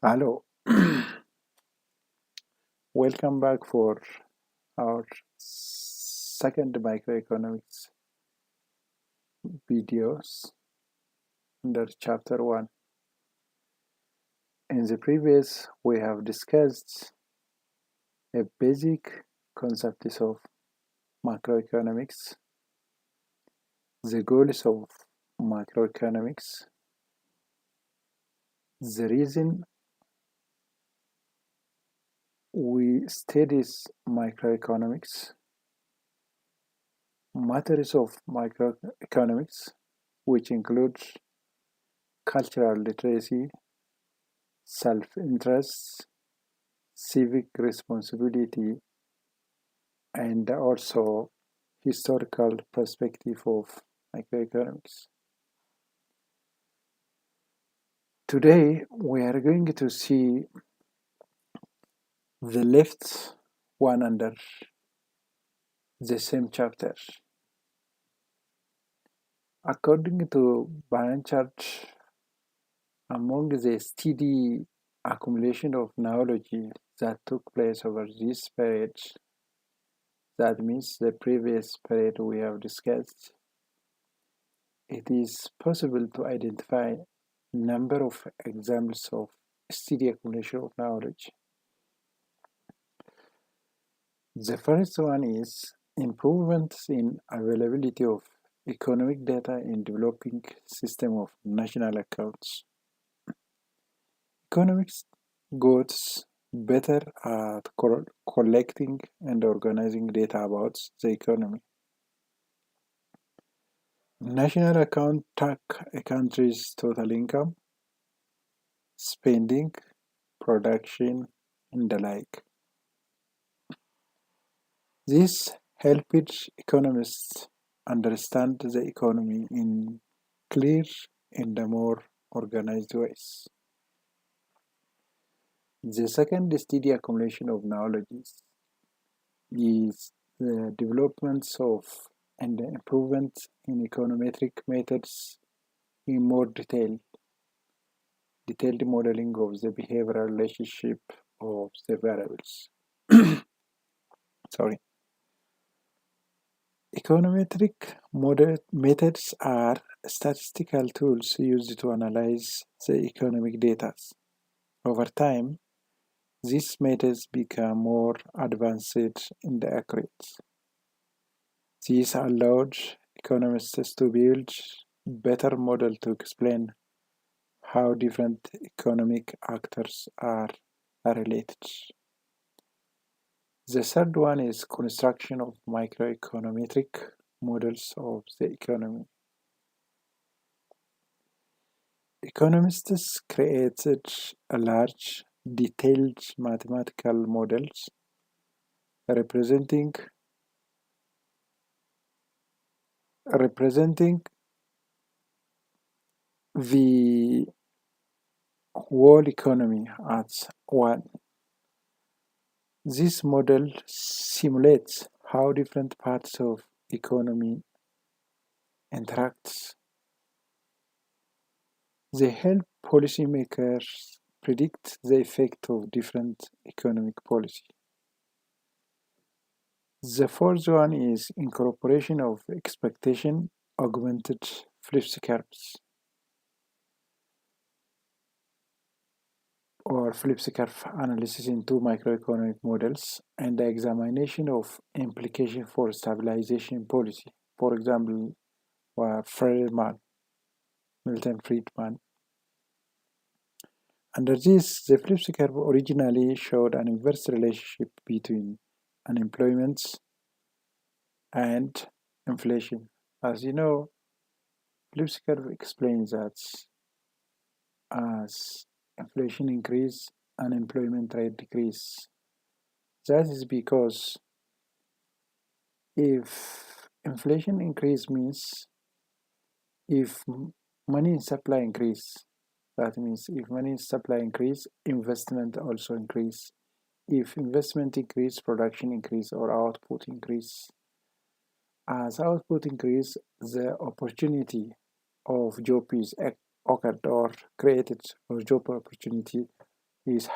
Hello, welcome back for our second microeconomics videos under chapter 1. In the previous, we have discussed a basic concepts of macroeconomics, the goals of macroeconomics, the reason we study microeconomics, matters of microeconomics, which includes cultural literacy, self-interest, civic responsibility, and also historical perspective of microeconomics. Today, we are going to see the left one under the same chapter. According to Blanchard, among the steady accumulation of knowledge that took place over this period, that means the previous period we have discussed, it is possible to identify number of examples of steady accumulation of knowledge. The first one is improvements in availability of economic data in developing system of national accounts. Economics got better at collecting and organizing data about the economy. National account track a country's total income, spending, production, and the like. This helped economists understand the economy in clear and more organized ways. The second steady accumulation of knowledge is the developments of and the improvements in econometric methods in more detailed modeling of the behavioral relationship of the variables. Sorry. Econometric methods are statistical tools used to analyze the economic data. Over time, these methods become more advanced and accurate. This allowed economists to build better models to explain how different economic actors are related. The third one is construction of microeconometric models of the economy. Economists created a large, detailed mathematical models representing the whole economy as one. This model simulates how different parts of economy interact. They help policymakers predict the effect of different economic policy. The fourth one is incorporation of expectation augmented flips curves or flips curve analysis into macroeconomic models and the examination of implication for stabilization policy. For example, Milton Friedman. Under this, the flips curve originally showed an inverse relationship between unemployment and inflation. As you know, flips curve explains that as inflation increase, unemployment rate decrease. That is because if inflation increase means if money supply increase, that means if money supply increase, investment also increase. If investment increase, production increase or output increase. As output increase, the opportunity of job is occurred or created or job opportunity is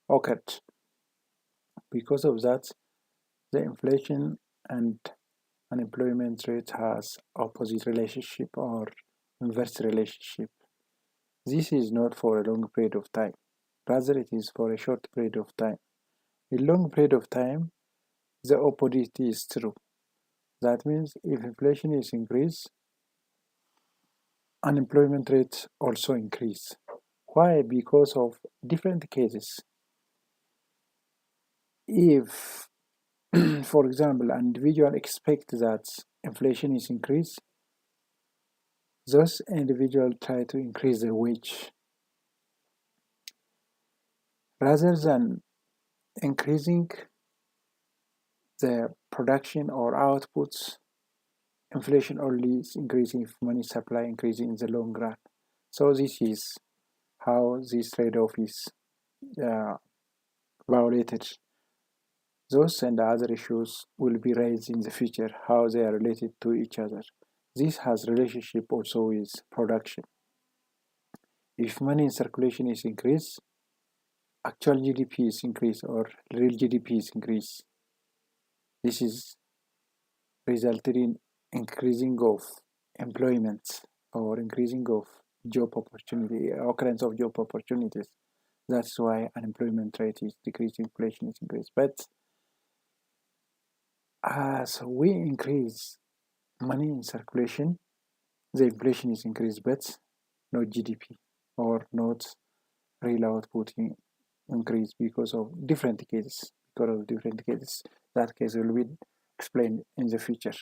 occurred. Because of that, the inflation and unemployment rate has opposite relationship or inverse relationship. This is not for a long period of time. Rather, it is for a short period of time. In long period of time, the opposite is true. That means if inflation is increased, unemployment rates also increase. Why? Because of different cases. If, for example, an individual expects that inflation is increased, those individuals try to increase their wage rather than increasing the production or outputs. Inflation only is increasing if money supply increasing in the long run. So this is how this trade-off is uh, violated. Those and other issues will be raised in the future, how they are related to each other. This has relationship also with production. If money in circulation is increased, actual GDP is increased or real GDP is increased. This is resulted in increasing of employment or increasing of job opportunity, occurrence of job opportunities. That's why unemployment rate is decreasing, inflation is increased. But as we increase money in circulation, the inflation is increased, but not GDP or not real output increase because of different cases. Because of different cases, that case will be explained in the future.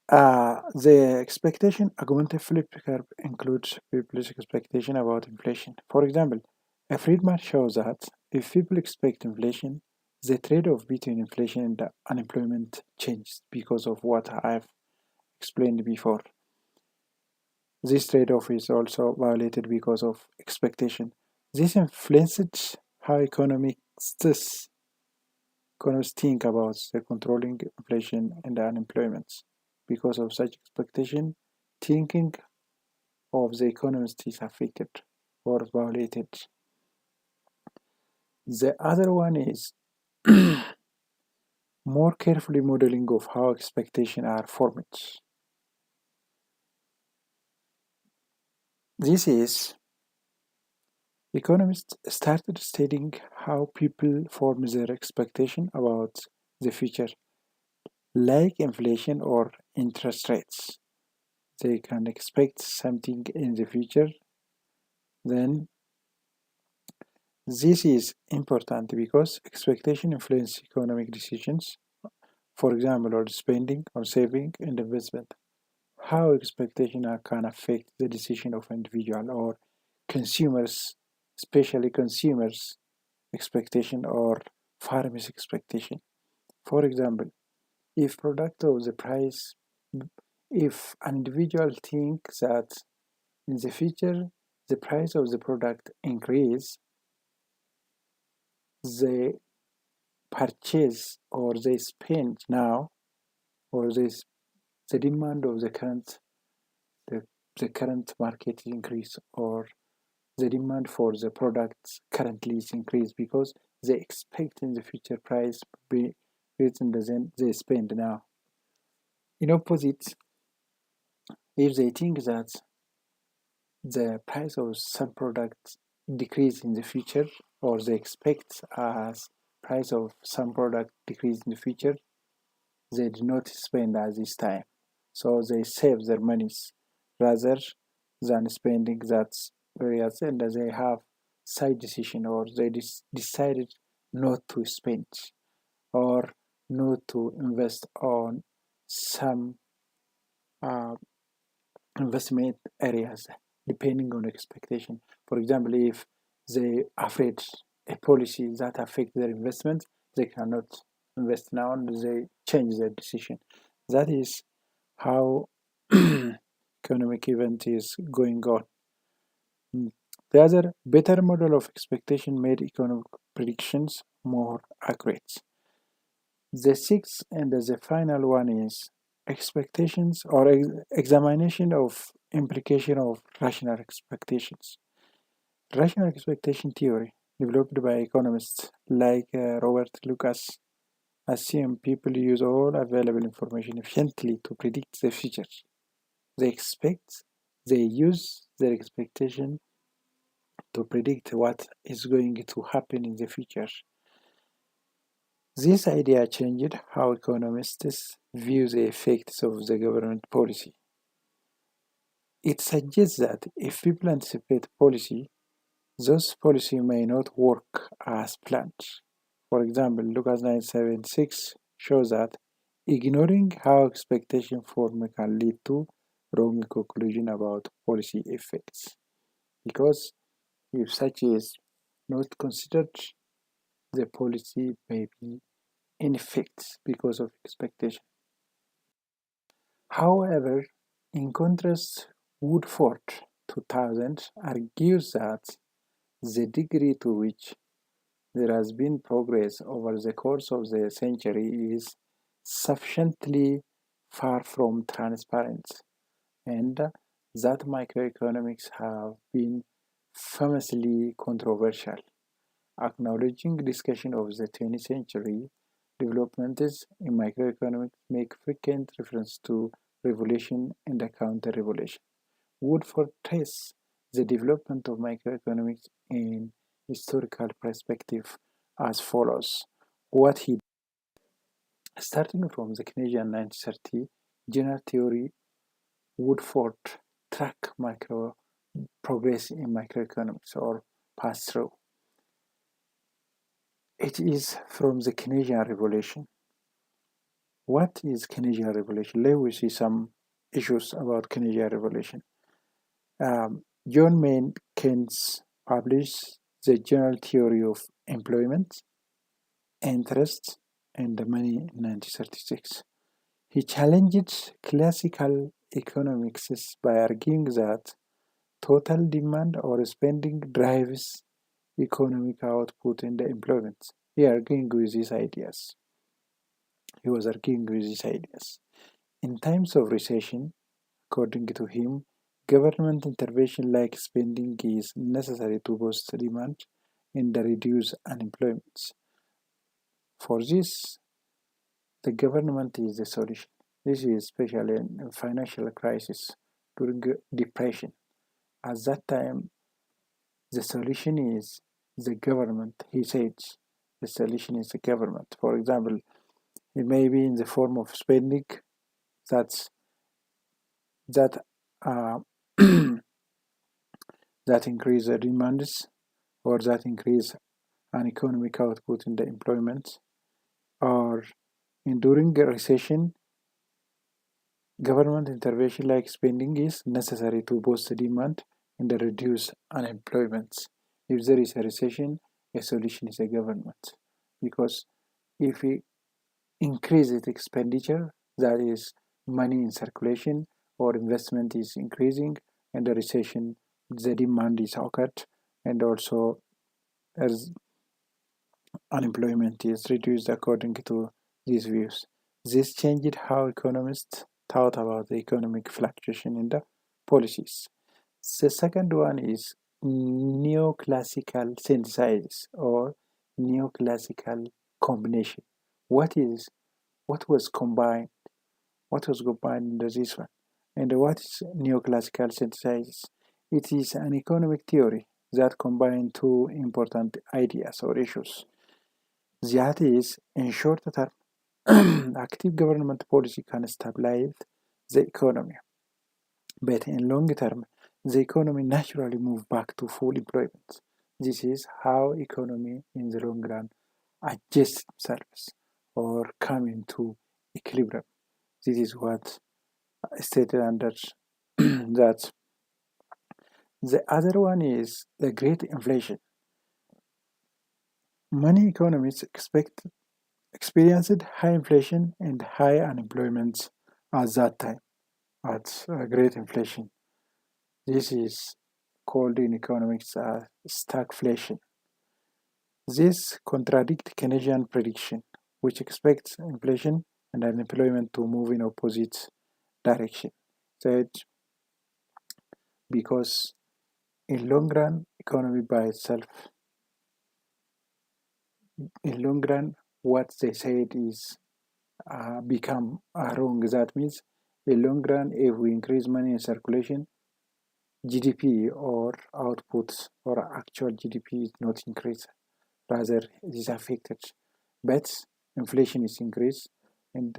The expectation augmented flip curve includes people's expectation about inflation. For example, a Friedman shows that if people expect inflation, the trade-off between inflation and unemployment changes because of what I've explained before. This trade-off is also violated because of expectation. This influences how economists think about the controlling inflation and unemployment. Because of such expectation, thinking of the economist is affected or violated. The other one is more carefully modeling of how expectations are formed. This is economists started studying how people form their expectation about the future, like inflation or interest rates. They can expect something in the future, then this is important because expectation influence economic decisions, for example, on spending, on saving, and investment. How expectation can affect the decision of individual or consumers, especially consumers' expectation or farmers' expectation. For example, if product of the price, if an individual thinks that in the future the price of the product increase, they purchase or they spend now, or the demand of the, the current market increase, or the demand for the products currently is increased because they expect in the future price be greater than they spend now. In opposite, if they think that the price of some products decrease in the future, or they expect as price of some product decrease in the future, they do not spend at this time. So they save their monies rather than spending that areas, and they have side decision, or they decided not to spend or not to invest on some uh, investment areas depending on expectation. For example, if they afraid a policy that affect their investment, they cannot invest now and they change their decision. That is how economic event is going on. The other better model of expectation made economic predictions more accurate. The sixth and the final one is expectations or examination of implication of rational expectations. Rational expectation theory, developed by economists like Robert Lucas, assume people use all available information efficiently to predict the future. They expect, they use their expectation to predict what is going to happen in the future. This idea changed how economists view the effects of the government policy. It suggests that if people anticipate policy, those policies may not work as planned. For example, Lucas 976 shows that ignoring how expectation form can lead to wrong conclusion about policy effects. Because if such is not considered, the policy may be in effect because of expectation. However, in contrast, Woodford 2000 argues that the degree to which there has been progress over the course of the century is sufficiently far from transparent, and that microeconomics have been famously controversial. Acknowledging discussion of the 20th century developments in microeconomics make frequent reference to revolution and counter-revolution. Woodford traces the development of microeconomics in historical perspective as follows. What he Starting from the Canadian 1930 general theory, Woodford track micro progress in microeconomics or pass through. It is from the Canadian Revolution. What is Canadian Revolution? Let me see some issues about Canadian Revolution. John Maynard Keynes published the general theory of employment, interest, and money in 1936. He challenged classical economics by arguing that total demand or spending drives economic output and employment. He arguing with these ideas. He was arguing with these ideas. In times of recession, according to him, government intervention like spending is necessary to boost demand and reduce unemployment. For this, the government is the solution. This is especially in financial crisis during depression. At that time, the solution is the government. He said the solution is the government. For example, it may be in the form of spending that's that uh, that increase the demands or that increase an economic output in the employment, or in during a recession, government intervention like spending is necessary to boost the demand and reduce unemployment. If there is a recession, a solution is a government, because if we increase its expenditure, that is money in circulation or investment is increasing, and the recession, the demand is occurred, and also as unemployment is reduced according to these views. This changed how economists thought about the economic fluctuation in the policies. The second one is neoclassical synthesis or neoclassical combination. What is what was combined? What was combined into this one? And what is neoclassical synthesis? It is an economic theory that combines two important ideas or issues. That is, in short term, active government policy can stabilize the economy, but in long term, the economy naturally moves back to full employment. This is how economy in the long run adjusts themselves or come into equilibrium. This is what stated under that. The other one is the great inflation. Many economists experienced high inflation and high unemployment at that time, at great inflation. This is called in economics stagflation. This contradicts Keynesian prediction, which expects inflation and unemployment to move in opposite direction. That because In long run, economy by itself, in long run, what they said is become wrong. That means, in long run, if we increase money in circulation, GDP or outputs or actual GDP is not increased, rather it is affected. But inflation is increased, and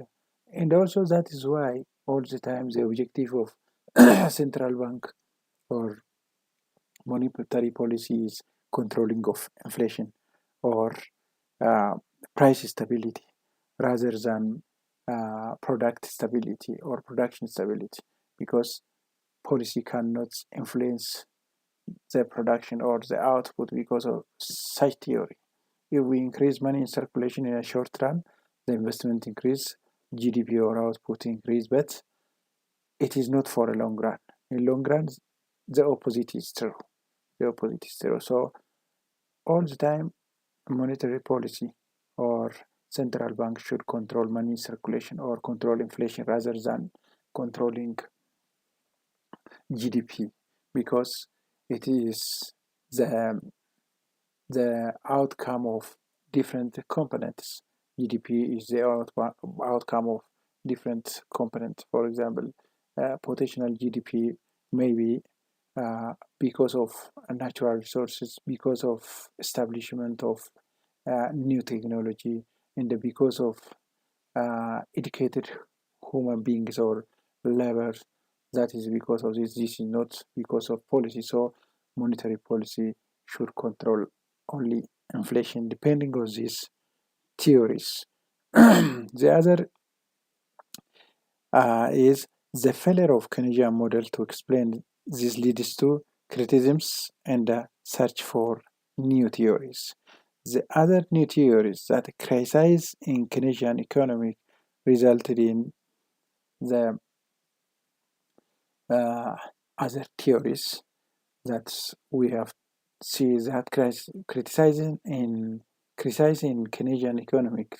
also that is why all the time the objective of central bank or monetary policy is controlling of inflation or uh, price stability rather than product stability or production stability, because policy cannot influence the production or the output because of such theory. If we increase money in circulation in a short run, the investment increase, GDP or output increase, but it is not for a long run. In long run, the opposite is true. The opposite is true. So all the time, monetary policy or central bank should control money circulation or control inflation rather than controlling GDP, because it is the outcome of different components. GDP is the outcome of different components. For example, potential GDP maybe because of natural resources, because of establishment of new technology, and because of educated human beings or labor. That is because of this. This is not because of policy. So monetary policy should control only inflation, depending on these theories. The other is the failure of Keynesian model to explain this leads to criticisms and search for new theories. The other new theories that criticize in Keynesian economic resulted in the other theories that we have see that criticizing Keynesian economic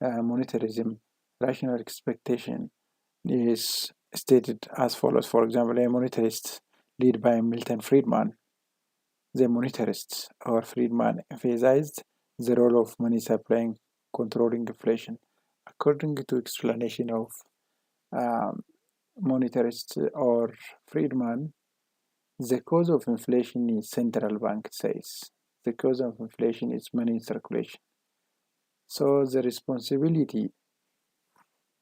monetarism, rational expectation is stated as follows. For example, a monetarist led by Milton Friedman, the monetarist or Friedman emphasized the role of money supply in controlling inflation. According to explanation of um, monetarist or Friedman, the cause of inflation is central bank says. The cause of inflation is money circulation. So the responsibility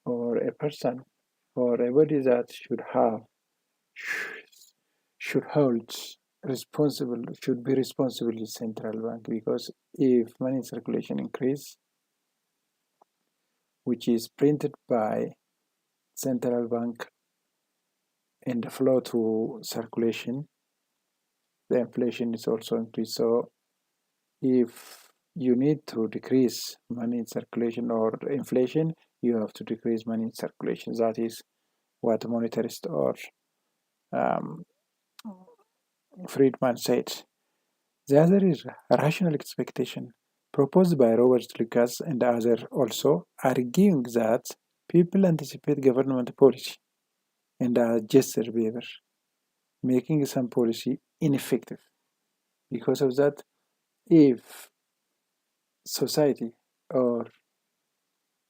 or a person or a body that should hold responsible should be responsible is central bank, because if money circulation increase, which is printed by central bank and the flow to circulation, the inflation is also increased. So if you need to decrease money in circulation or inflation, you have to decrease money in circulation. That is what monetarist or um, Friedman said. The other is rational expectation, proposed by Robert Lucas and others, also arguing that people anticipate government policy and adjust their behavior, making some policy ineffective. Because of that, if society or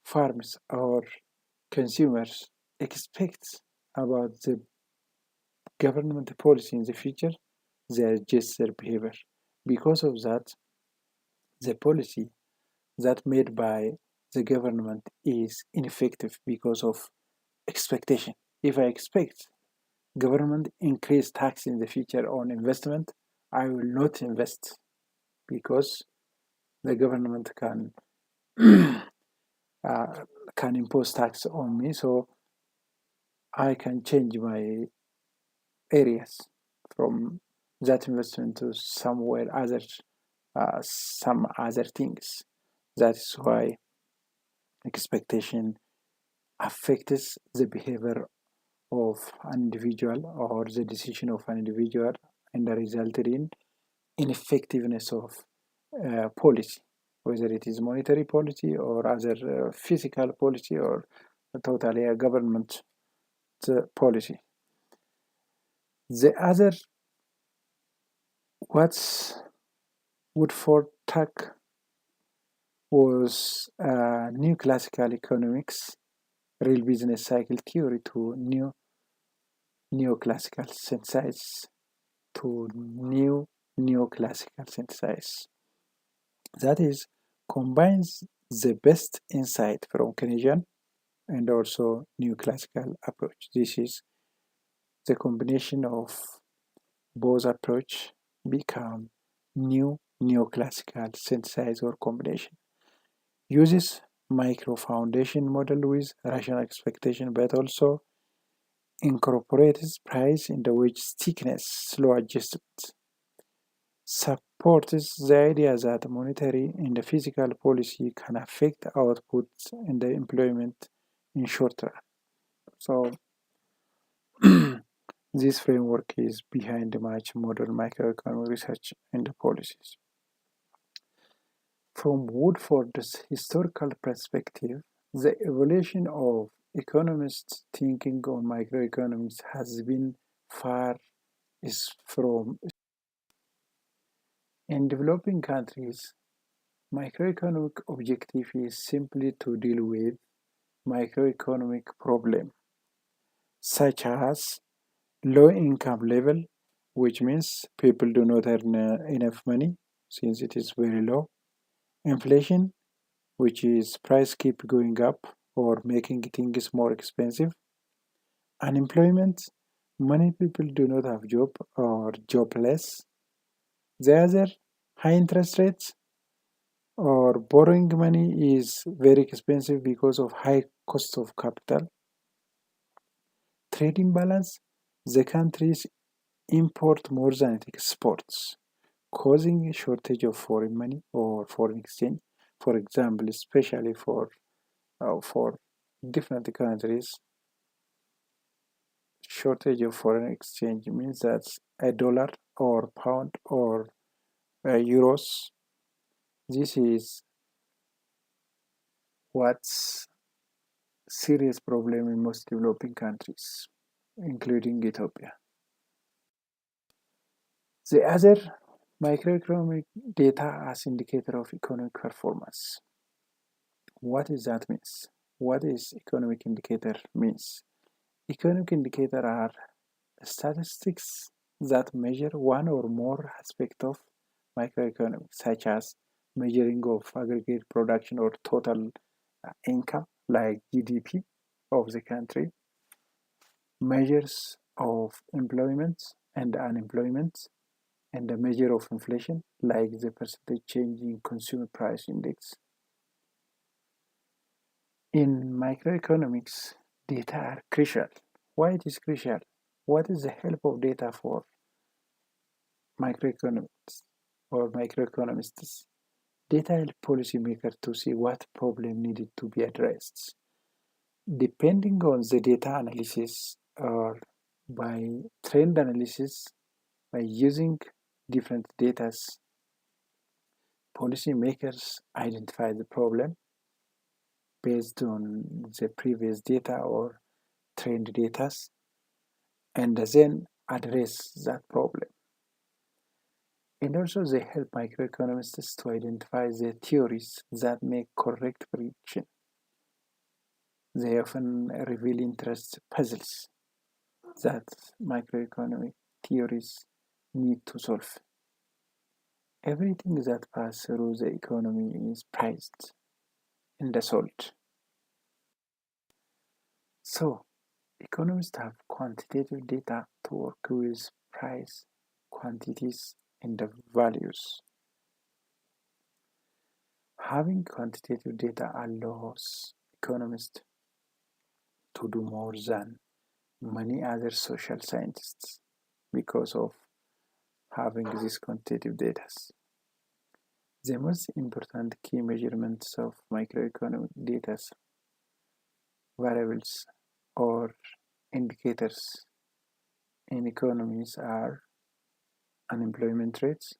farmers or consumers expect about the government policy in the future, they adjust their behavior. Because of that, the policy that made by the government is ineffective because of expectation. If I expect government increase tax in the future on investment, I will not invest because the government can impose tax on me, so I can change my areas from that investment to somewhere other, some other things. That is why expectation affects the behavior of an individual or the decision of an individual and resulted in ineffectiveness of policy, whether it is monetary policy or other physical policy or totally a government policy. The other What's Woodford Tuck was new classical economics, real business cycle theory to new neoclassical synthesis to new neoclassical synthesis. That is, combines the best insight from Keynesian and also new classical approach. This is the combination of both approach become new neoclassical synthesis or combination. Uses micro foundation model with rational expectation, but also incorporates price in the wage thickness slow adjustment. Supports the idea that monetary and the fiscal policy can affect output and the employment in short run. So this framework is behind much modern microeconomic research and policies. From Woodford's historical perspective, the evolution of economists' thinking on microeconomics has been far is from in developing countries. Microeconomic objective is simply to deal with microeconomic problem such as low income level, which means people do not earn enough money since it is very low. Inflation, which is price keep going up or making things more expensive. Unemployment, many people do not have job or jobless. The other, high interest rates or borrowing money is very expensive because of high cost of capital. Trade imbalance, the countries import more than it exports, causing a shortage of foreign money or foreign exchange. For example, especially for different countries, shortage of foreign exchange means that a dollar or pound or euros. This is what's serious problem in most developing countries, including Ethiopia. The other microeconomic data as indicator of economic performance. What does that means? What is economic indicator means? Economic indicator are statistics that measure one or more aspect of microeconomics, such as measuring of aggregate production or total income, like GDP of the country, measures of employment and unemployment, and the measure of inflation, like the percentage change in consumer price index. In microeconomics, data are crucial. Why it is crucial? What is the help of data for microeconomics or microeconomists? Data help policymakers to see what problem needed to be addressed. Depending on the data analysis or by trend analysis, by using different data, policymakers identify the problem based on the previous data or trend data and then address that problem. And also they help microeconomists to identify the theories that make correct prediction. They often reveal interest puzzles that microeconomic theories need to solve. Everything that passes through the economy is priced and sold. So, economists have quantitative data to work with price, quantities, and the values. Having quantitative data allows economists to do more than many other social scientists because of having these quantitative data. The most important key measurements of microeconomic data, variables, or indicators in economies are unemployment rates,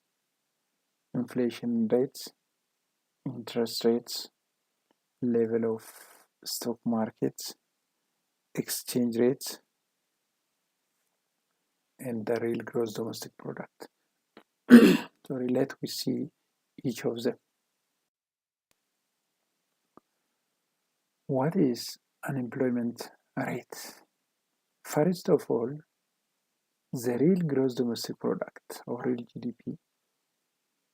inflation rates, interest rates, level of stock markets, exchange rates, and the real gross domestic product. Sorry, let we see each of them. What is unemployment rate? First of all, the real gross domestic product or real GDP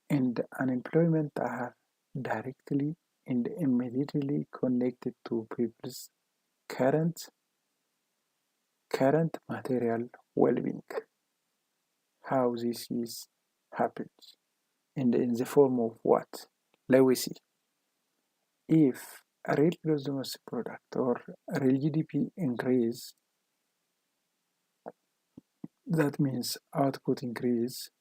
and unemployment are directly and immediately connected to people's current material well-being. How this is happens and in the form of what? Let we see. If a real gross domestic product or real GDP increase, that means output increase,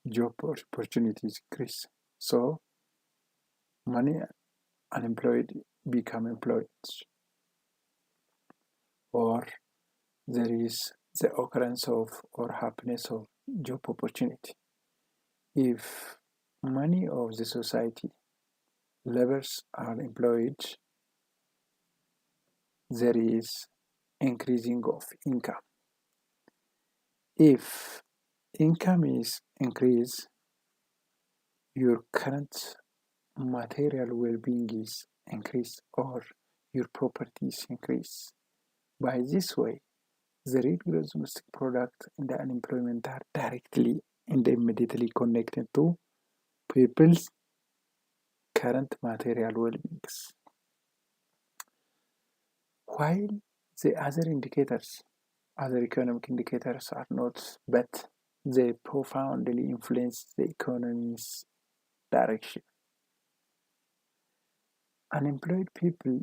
job opportunities increase. So money unemployed become employed, or there is the occurrence of or happiness of job opportunity. If many of the society laborers are employed, there is increasing of income. If income is increased, your current material well-being is increased or your properties increase. By this way, the real gross domestic product and the unemployment are directly and immediately connected to people's current material well-beings. While the other economic indicators are not, but they profoundly influence the economy's direction. Unemployed people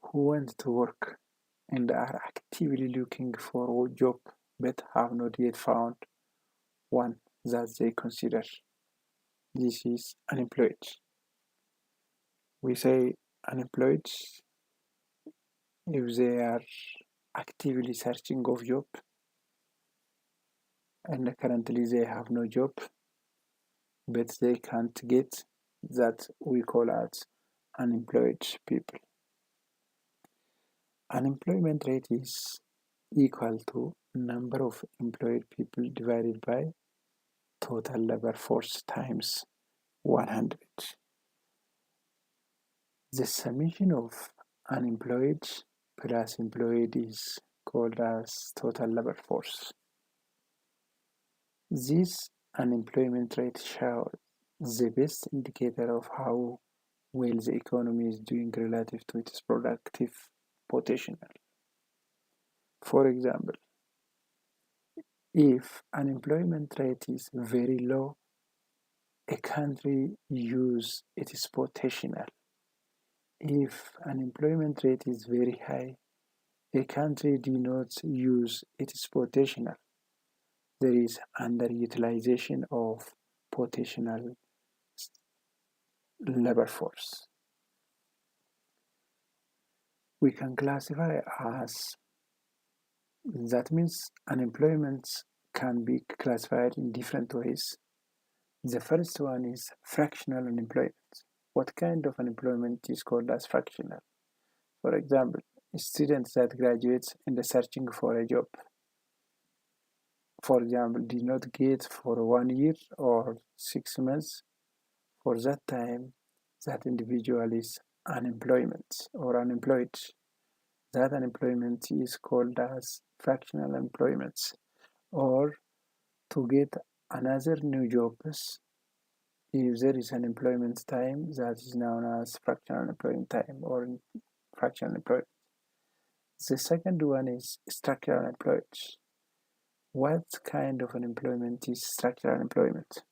who want to work and are actively looking for a job but have not yet found one that they consider. This is unemployed. We say unemployed if they are actively searching of job and currently they have no job but they can't get, that we call as unemployed people. Unemployment rate is equal to number of employed people divided by total labor force times 100. The summation of unemployed plus employed is called as total labor force. This unemployment rate shows the best indicator of how well the economy is doing relative to its productive potential. For example, if unemployment rate is very low, a country use its potential. If unemployment rate is very high, a country do not use its potential. There is underutilization of potential labor force. We can classify as, that means unemployment can be classified in different ways. The first one is fractional unemployment. What kind of unemployment is called as fractional? For example, students that graduate and are searching for a job, for example, did not get for 1 year or 6 months. For that time, that individual is unemployment or unemployed. That unemployment is called as fractional employment. Or to get another new jobs, if there is an employment time that is known as fractional employment time or fractional employment. The second one is structural employment. What kind of unemployment is structural employment?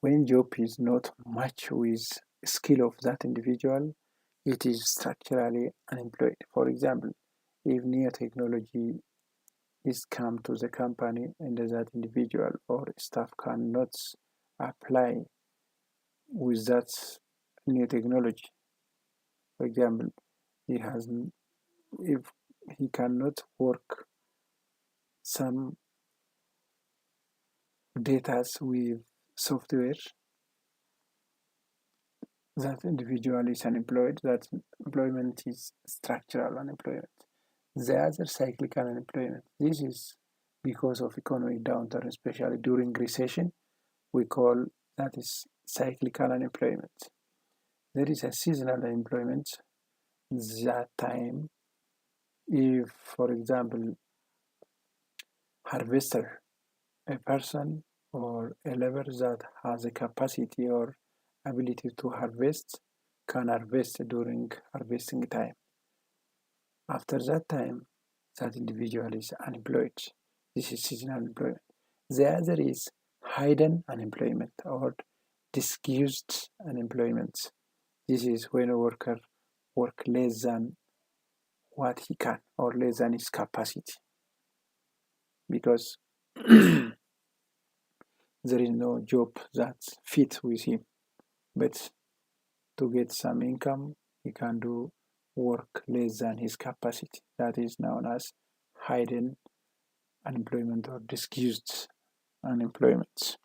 When job is not matched with skill of that individual, it is structurally unemployed. For example, if new technology is come to the company and that individual or staff cannot apply with that new technology. For example, he has, if he cannot work some data with software, that individual is unemployed. That employment is structural unemployment. The other cyclical unemployment. This is because of economic downturn, especially during recession. We call that is cyclical unemployment. There is a seasonal unemployment. That time, if, for example, harvester, a person or a labor that has a capacity or ability to harvest, can harvest during harvesting time. After that time, that individual is unemployed. This is seasonal unemployment. The other is hidden unemployment or disguised unemployment. This is when a worker work less than what he can or less than his capacity, because there is no job that fits with him. But to get some income, he can do work less than his capacity. That is known as hidden unemployment or disguised unemployment.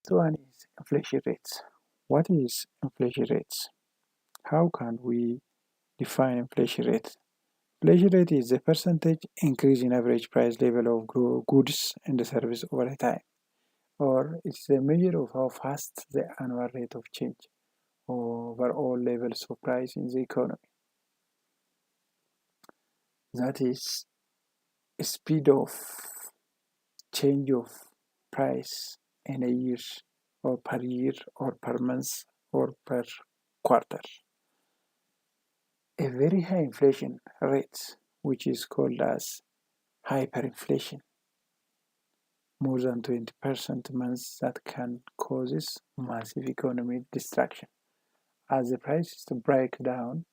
So one is inflation rates. What is inflation rates? How can we define inflation rate? Inflation rate is the percentage increase in average price level of goods and service over a time, or it's a measure of how fast the annual rate of change over all levels of price in the economy. That is speed of change of price in a year or per month or per quarter. A very high inflation rate, which is called as hyperinflation, more than 20% months, that can causes massive economic destruction. As the prices break down,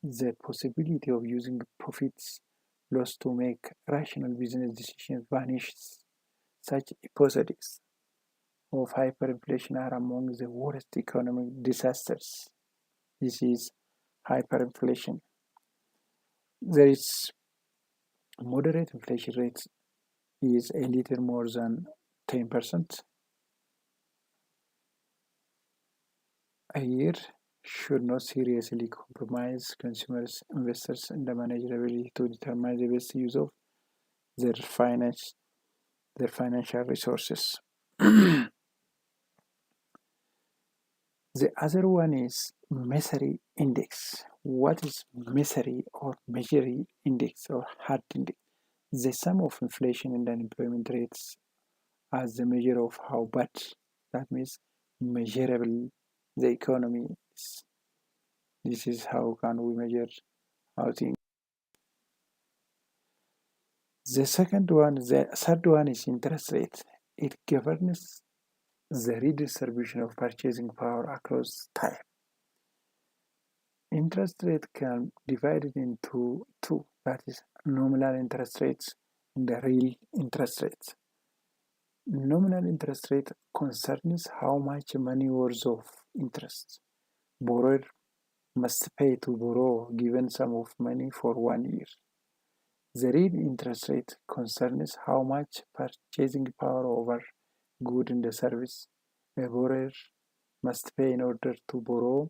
the possibility of using profits lost to make rational business decisions vanishes. Such episodes of hyperinflation are among the worst economic disasters. This is hyperinflation. There is moderate inflation rate is a little more than 10% a year, should not seriously compromise consumers, investors, and the manager's ability to determine the best use of their financial resources. The other one is misery index. What is misery or misery index or hard index? The sum of inflation and unemployment rates as the measure of how bad, that means measurable, the economy is. This is how can we measure how things. The third one is interest rate. It governs the redistribution of purchasing power across time. Interest rate can be divided into two, that is nominal interest rates and the real interest rates. Nominal interest rate concerns how much money worth of interest borrower must pay to borrow a given sum of money for 1 year. The real interest rate concerns how much purchasing power over good and service a borrower must pay in order to borrow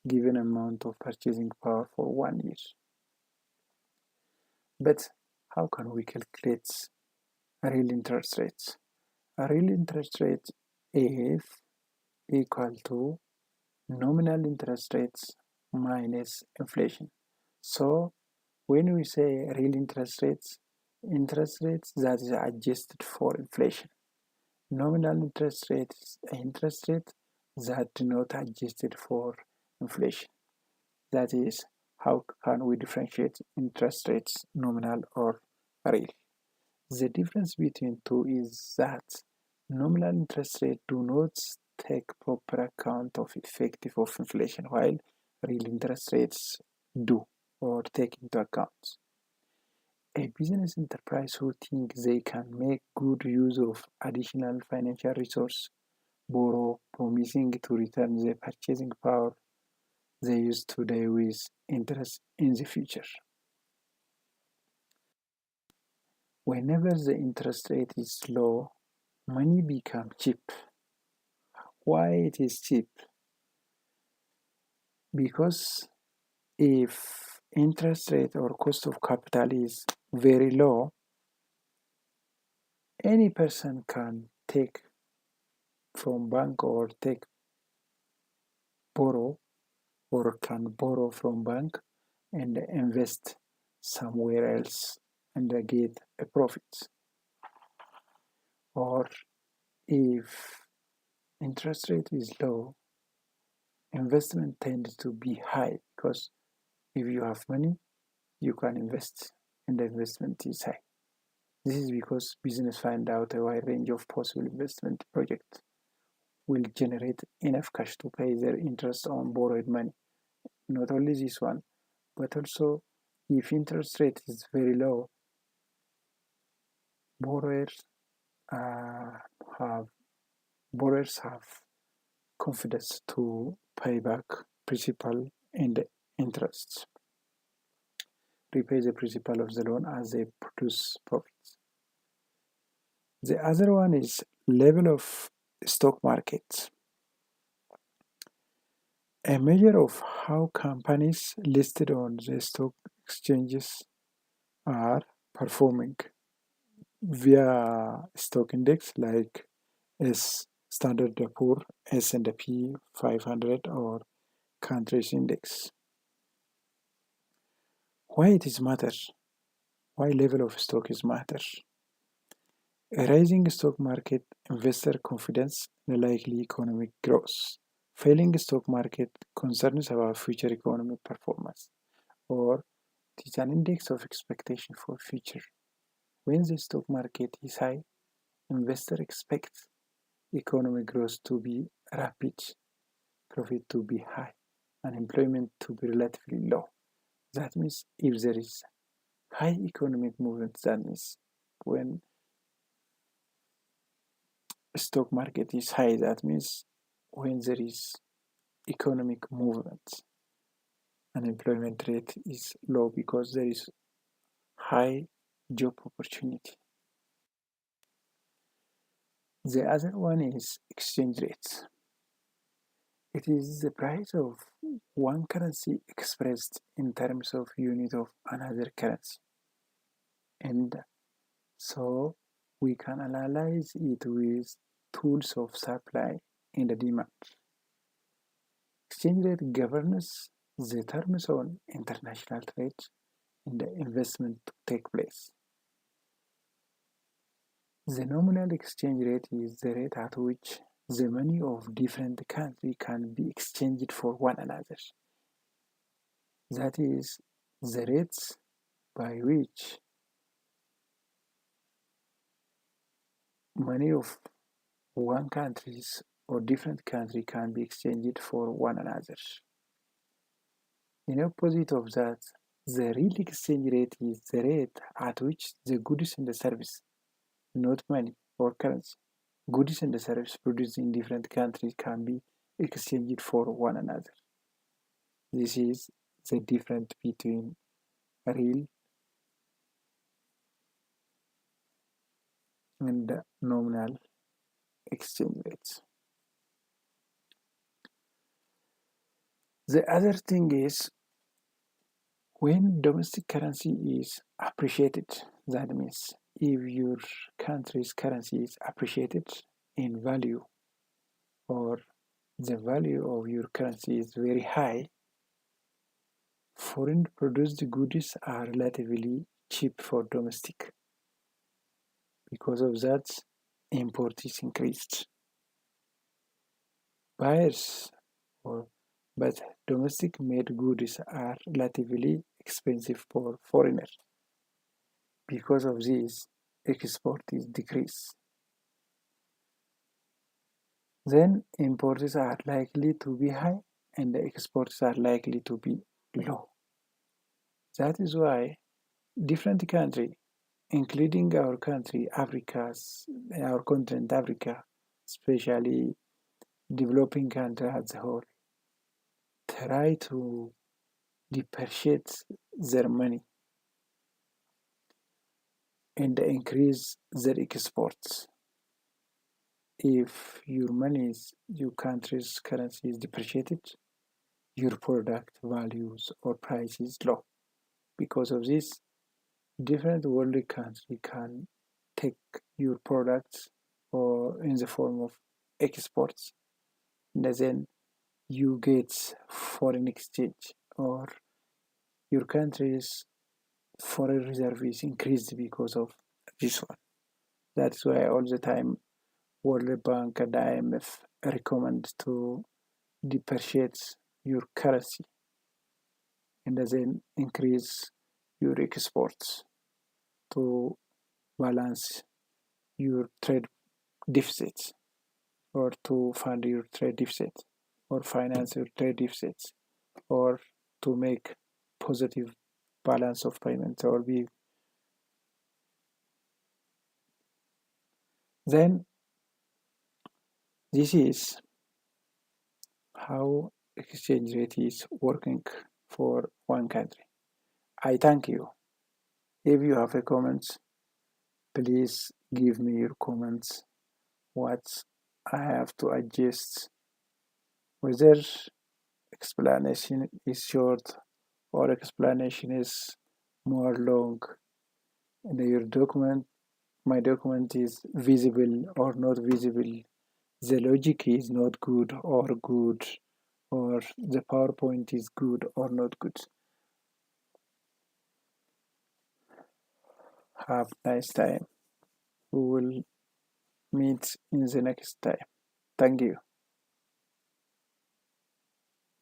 given amount of purchasing power for 1 year. But how can we calculate real interest rates? A real interest rate is equal to nominal interest rates minus inflation. So when we say real interest rates that is adjusted for inflation. Nominal interest rate is interest rate that do not adjusted for inflation. That is, how can we differentiate interest rates, nominal or real? The difference between two is that nominal interest rates do not take proper account of effective of inflation, while real interest rates do or take into account. A business enterprise who think they can make good use of additional financial resource, borrow, promising to return the purchasing power they use today with interest in the future. Whenever the interest rate is low, money becomes cheap. Why it is cheap? Because if interest rate or cost of capital is very low, any person can take from bank or borrow or can borrow from bank and invest somewhere else and get a profit. Or if interest rate is low, investment tends to be high because if you have money, you can invest and the investment is high. This is because business find out a wide range of possible investment projects will generate enough cash to pay their interest on borrowed money. Not only this one, but also if interest rate is very low, borrowers uh, have borrowers have confidence to pay back principal and interest, repay the principal of the loan as they produce profits. The other one is level of stock market, a measure of how companies listed on the stock exchanges are performing via stock index like S Standard & Poor, S&P 500 or countries index. Why it is matter? Why level of stock is matter? A rising stock market investor confidence in a likely economic growth. Failing stock market concerns about future economic performance, or it is an index of expectation for future. When the stock market is high, investor expect economic growth to be rapid, profit to be high, unemployment to be relatively low. That means if there is high economic movement, that means when stock market is high, that means when there is economic movement, unemployment rate is low because there is high job opportunity. The other one is exchange rates. It is the price of one currency expressed in terms of unit of another currency. And so we can analyze it with tools of supply and demand. Exchange rate governs the terms on international trade and the investment to take place. The nominal exchange rate is the rate at which the money of different countries can be exchanged for one another. That is the rates by which money of one countries or different country can be exchanged for one another. In opposite of that, the real exchange rate is the rate at which the goods and the service, not money or currency, goods and the service produced in different countries can be exchanged for one another. This is the difference between real and nominal exchange rates. The other thing is when domestic currency is appreciated, that means if your country's currency is appreciated in value or the value of your currency is very high, foreign produced goods are relatively cheap for domestic. Because of that, import is increased. Buyers or but domestic made goods are relatively expensive for foreigners. Because of this, export is decreased. Then imports are likely to be high and the exports are likely to be low. That is why different countries, including our country, our continent Africa, especially developing countries as a whole, try to depreciate their money and increase their exports. If your country's currency is depreciated, your product values or price is low. Because of this, different world countries can take your products or in the form of exports, and then you get foreign exchange, or your country's foreign reserve is increased because of this one. That's why all the time World Bank and IMF recommend to depreciate your currency and then increase your exports to balance your trade deficits, or to fund your trade deficit, or finance your trade deficits, or to make positive balance of payments, or be. Then this is how exchange rate is working for one country. I thank you. If you have a comments, please give me your comments. What I have to adjust, whether explanation is short or explanation is more long. And your document, my document is visible or not visible. The logic is not good or good, or the PowerPoint is good or not good. Have a nice time. We will meet in the next time. Thank you.